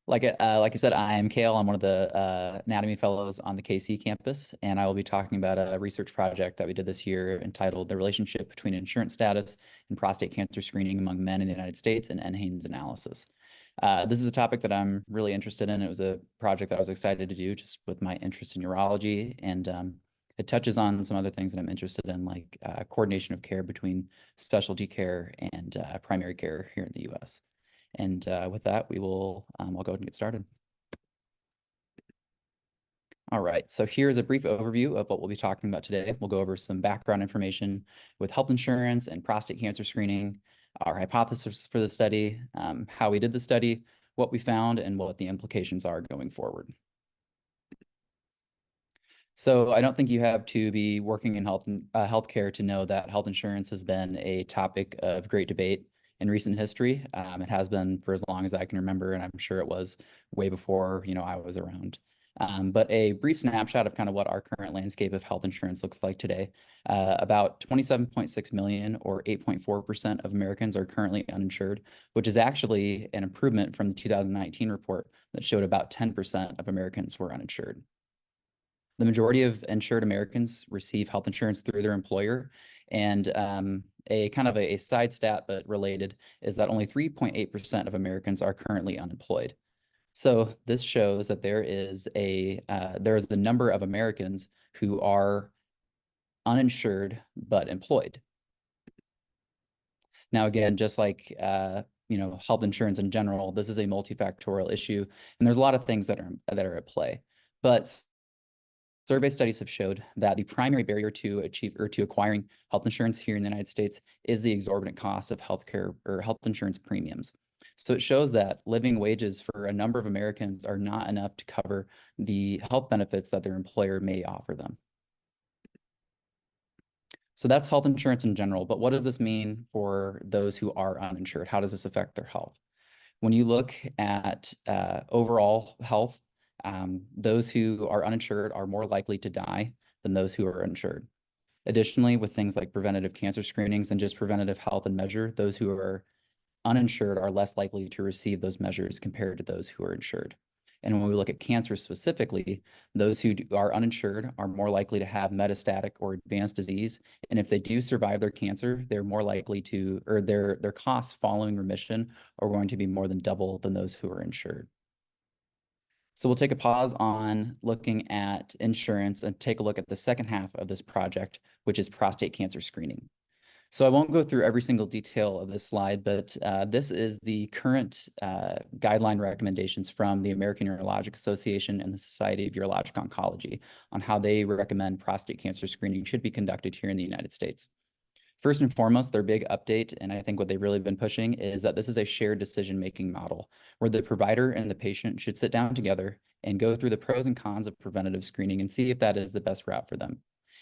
Like I said, I am Kale. I'm one of the anatomy fellows on the KC campus, and I will be talking about a research project that we did this year entitled "The Relationship Between Insurance Status and Prostate Cancer Screening Among Men in the United States and NHANES Analysis." This is a topic that I'm really interested in. It was a project that I was excited to do just with my interest in urology, and it touches on some other things that I'm interested in, like coordination of care between specialty care and primary care here in the U.S. And with that, I'll go ahead and get started. All right, so here's a brief overview of what we'll be talking about today. We'll go over some background information with health insurance and prostate cancer screening, our hypothesis for the study, how we did the study, what we found, and what the implications are going forward. So I don't think you have to be working in healthcare to know that health insurance has been a topic of great debate in recent history. It has been for as long as I can remember, and I'm sure it was way before, I was around. But a brief snapshot of kind of what our current landscape of health insurance looks like today. About 27.6 million or 8.4% of Americans are currently uninsured, which is actually an improvement from the 2019 report that showed about 10% of Americans were uninsured. The majority of insured Americans receive health insurance through their employer. And a kind of a side stat, but related, is that only 3.8% of Americans are currently unemployed. So this shows that there is the number of Americans who are uninsured but employed. Now, again, just like health insurance in general, this is a multifactorial issue, and there's a lot of things that are at play. But survey studies have showed that the primary barrier to acquiring health insurance here in the United States is the exorbitant cost of healthcare or health insurance premiums. So it shows that living wages for a number of Americans are not enough to cover the health benefits that their employer may offer them. So that's health insurance in general, but what does this mean for those who are uninsured? How does this affect their health? When you look at overall health, those who are uninsured are more likely to die than those who are insured. Additionally, with things like preventative cancer screenings and just preventative health and measure, those who are uninsured are less likely to receive those measures compared to those who are insured. And when we look at cancer specifically, those who are uninsured are more likely to have metastatic or advanced disease. And if they do survive their cancer, they're more likely to, or their costs following remission are going to be more than double than those who are insured. So we'll take a pause on looking at insurance and take a look at the second half of this project, which is prostate cancer screening. So I won't go through every single detail of this slide, but this is the current guideline recommendations from the American Urologic Association and the Society of Urologic Oncology on how they recommend prostate cancer screening should be conducted here in the United States. First and foremost, their big update, and I think what they've really been pushing, is that this is a shared decision-making model where the provider and the patient should sit down together and go through the pros and cons of preventative screening and see if that is the best route for them.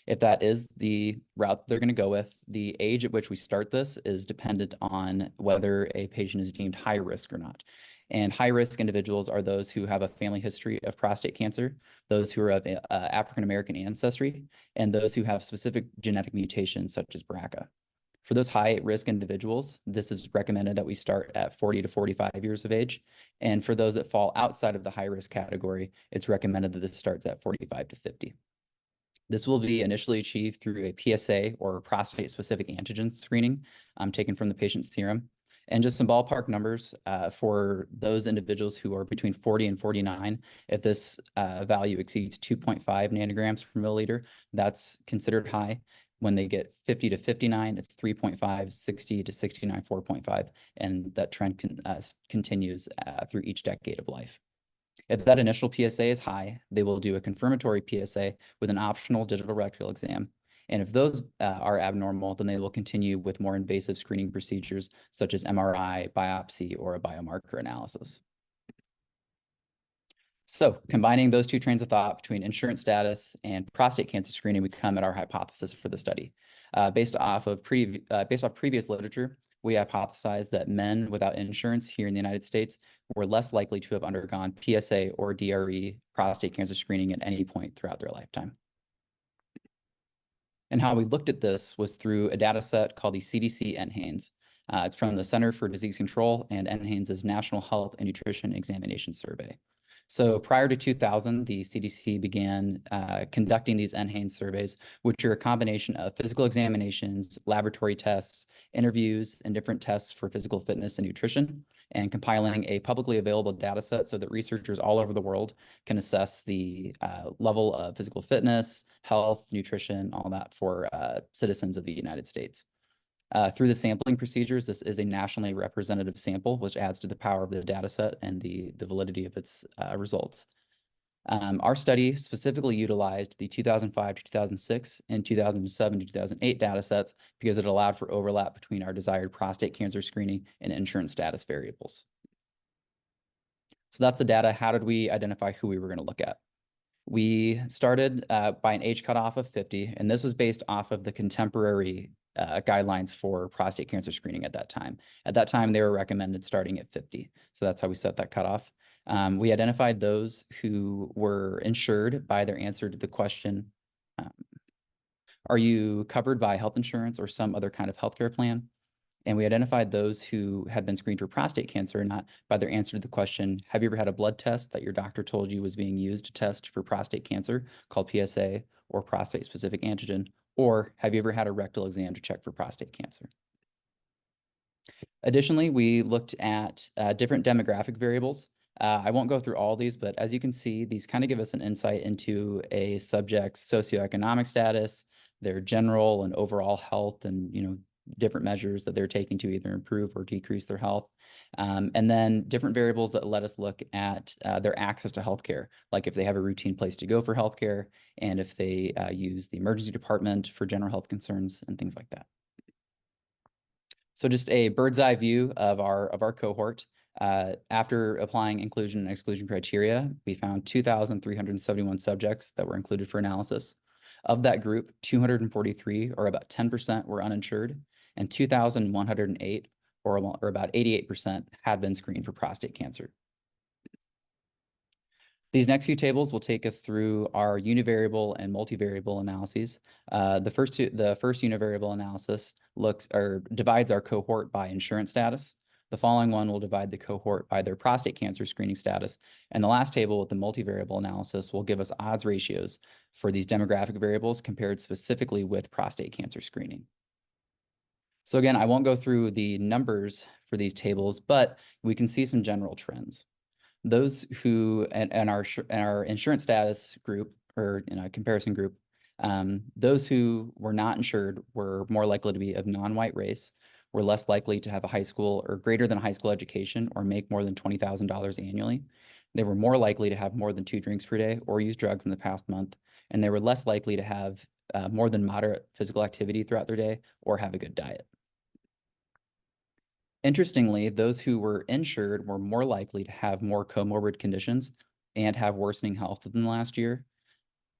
If that is the route they're going to go with, the age at which we start this is dependent on whether a patient is deemed high risk or not. And high-risk individuals are those who have a family history of prostate cancer, those who are of African-American ancestry, and those who have specific genetic mutations such as BRCA. For those high-risk individuals, this is recommended that we start at 40 to 45 years of age. And for those that fall outside of the high-risk category, it's recommended that this starts at 45 to 50. This will be initially achieved through a PSA or prostate-specific antigen screening taken from the patient's serum. And just some ballpark numbers for those individuals who are between 40 and 49, if this value exceeds 2.5 nanograms per milliliter, that's considered high. When they get 50 to 59, it's 3.5, 60 to 69, 4.5, and that trend continues through each decade of life. If that initial PSA is high, they will do a confirmatory PSA with an optional digital rectal exam. And if those are abnormal, then they will continue with more invasive screening procedures such as MRI, biopsy, or a biomarker analysis. So combining those two trains of thought between insurance status and prostate cancer screening, we come at our hypothesis for the study. Based off previous literature, we hypothesized that men without insurance here in the United States were less likely to have undergone PSA or DRE prostate cancer screening at any point throughout their lifetime. And how we looked at this was through a data set called the CDC NHANES. It's from the Center for Disease Control and NHANES' National Health and Nutrition Examination Survey. So prior to 2000, the CDC began conducting these NHANES surveys, which are a combination of physical examinations, laboratory tests, interviews, and different tests for physical fitness and nutrition, and compiling a publicly available data set so that researchers all over the world can assess the level of physical fitness, health, nutrition, all that for citizens of the United States. Through the sampling procedures, this is a nationally representative sample, which adds to the power of the data set and the validity of its results. Our study specifically utilized the 2005 to 2006 and 2007 to 2008 data sets because it allowed for overlap between our desired prostate cancer screening and insurance status variables. So that's the data. How did we identify who we were going to look at? We started by an age cutoff of 50, and this was based off of the contemporary guidelines for prostate cancer screening at that time. At that time, they were recommended starting at 50. So that's how we set that cutoff. We identified those who were insured by their answer to the question, are you covered by health insurance or some other kind of healthcare plan? And we identified those who had been screened for prostate cancer or not by their answer to the question, have you ever had a blood test that your doctor told you was being used to test for prostate cancer called PSA or prostate-specific antigen? Or have you ever had a rectal exam to check for prostate cancer? Additionally, we looked at different demographic variables. I won't go through all these, but as you can see, these kind of give us an insight into a subject's socioeconomic status, their general and overall health, and different measures that they're taking to either improve or decrease their health. And then different variables that let us look at their access to healthcare, like if they have a routine place to go for healthcare, and if they use the emergency department for general health concerns and things like that. So just a bird's eye view of our cohort. After applying inclusion and exclusion criteria, we found 2,371 subjects that were included for analysis. Of that group, 243, or about 10%, were uninsured, and 2,108, or about 88%, had been screened for prostate cancer. These next few tables will take us through our univariable and multivariable analyses. The first univariable analysis divides our cohort by insurance status. The following one will divide the cohort by their prostate cancer screening status. And the last table with the multivariable analysis will give us odds ratios for these demographic variables compared specifically with prostate cancer screening. So again, I won't go through the numbers for these tables, but we can see some general trends. Those who, and our insurance status group, or in a comparison group, those who were not insured were more likely to be of non-white race, were less likely to have a high school or greater than high school education or make more than $20,000 annually. They were more likely to have more than 2 drinks per day or use drugs in the past month, and they were less likely to have more than moderate physical activity throughout their day or have a good diet. Interestingly, those who were insured were more likely to have more comorbid conditions and have worsening health than the last year.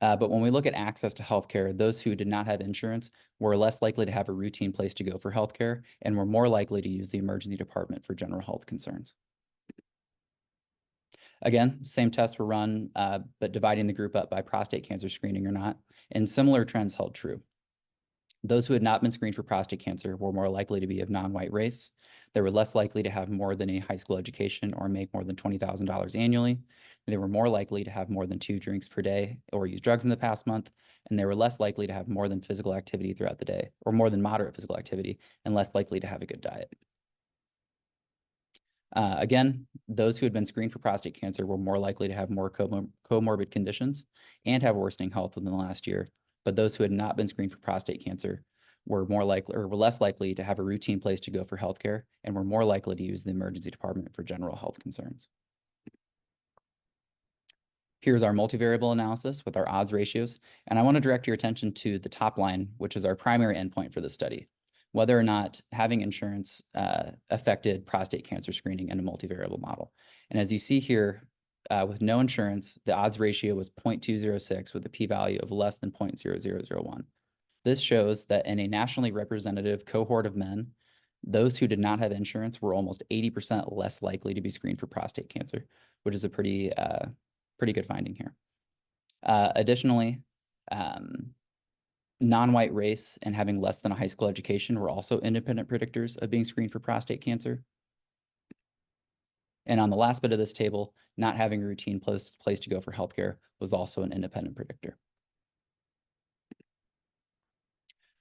But when we look at access to healthcare, those who did not have insurance were less likely to have a routine place to go for healthcare and were more likely to use the emergency department for general health concerns. Again, same tests were run, but dividing the group up by prostate cancer screening or not, and similar trends held true. Those who had not been screened for prostate cancer were more likely to be of non-white race. They were less likely to have more than a high school education or make more than $20,000 annually. They were more likely to have more than 2 drinks per day or use drugs in the past month. And they were less likely to have more than physical activity throughout the day, or more than moderate physical activity, and less likely to have a good diet. Again, those who had been screened for prostate cancer were more likely to have more comorbid conditions and have worsening health within the last year. But those who had not been screened for prostate cancer were more likely, or were less likely, to have a routine place to go for healthcare and were more likely to use the emergency department for general health concerns. Here's our multivariable analysis with our odds ratios, and I want to direct your attention to the top line, which is our primary endpoint for the study, whether or not having insurance affected prostate cancer screening in a multivariable model. And as you see here, with no insurance, the odds ratio was 0.206 with a p-value of less than 0.0001. This shows that in a nationally representative cohort of men, those who did not have insurance were almost 80% less likely to be screened for prostate cancer, which is a pretty good finding here. Additionally, Non-white race and having less than a high school education were also independent predictors of being screened for prostate cancer. And on the last bit of this table, not having a routine place to go for healthcare was also an independent predictor.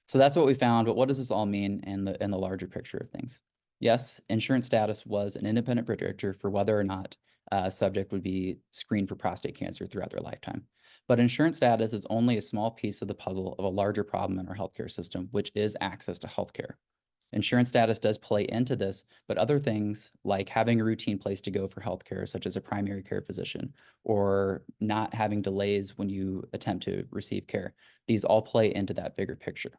So that's what we found, but what does this all mean in the larger picture of things? Yes, insurance status was an independent predictor for whether or not a subject would be screened for prostate cancer throughout their lifetime. But insurance status is only a small piece of the puzzle of a larger problem in our healthcare system, which is access to healthcare. Insurance status does play into this, but other things like having a routine place to go for healthcare, such as a primary care physician, or not having delays when you attempt to receive care, these all play into that bigger picture.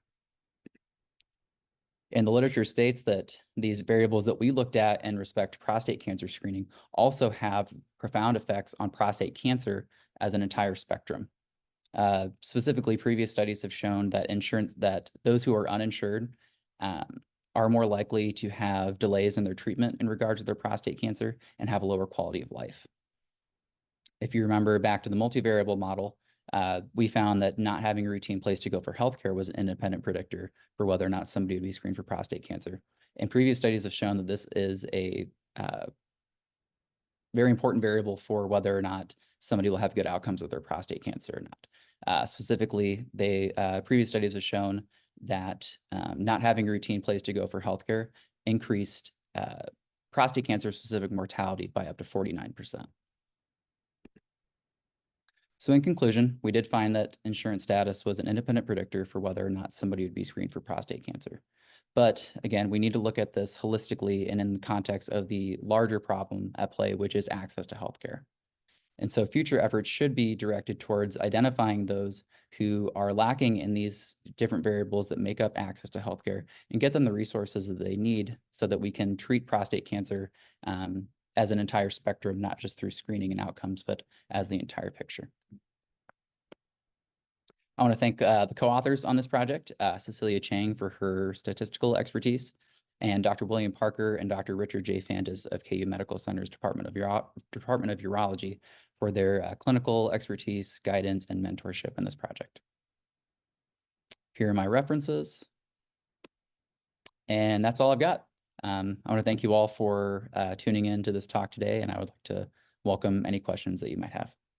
And the literature states that these variables that we looked at in respect to prostate cancer screening also have profound effects on prostate cancer as an entire spectrum. Specifically, previous studies have shown that those who are uninsured are more likely to have delays in their treatment in regards to their prostate cancer and have a lower quality of life. If you remember back to the multivariable model, we found that not having a routine place to go for healthcare was an independent predictor for whether or not somebody would be screened for prostate cancer. And previous studies have shown that this is a very important variable for whether or not somebody will have good outcomes with their prostate cancer or not. Specifically, previous studies have shown that not having a routine place to go for healthcare increased prostate cancer-specific mortality by up to 49%. So in conclusion, we did find that insurance status was an independent predictor for whether or not somebody would be screened for prostate cancer. But again, we need to look at this holistically and in the context of the larger problem at play, which is access to healthcare. And so future efforts should be directed towards identifying those who are lacking in these different variables that make up access to healthcare and get them the resources that they need so that we can treat prostate cancer as an entire spectrum, not just through screening and outcomes, but as the entire picture. I want to thank the co-authors on this project, Cecilia Chang for her statistical expertise, and Dr. William Parker and Dr. Richard J. Fantas of KU Medical Center's Department of Urology for their clinical expertise, guidance, and mentorship in this project. Here are my references. And that's all I've got. I want to thank you all for tuning in to this talk today, and I would like to welcome any questions that you might have.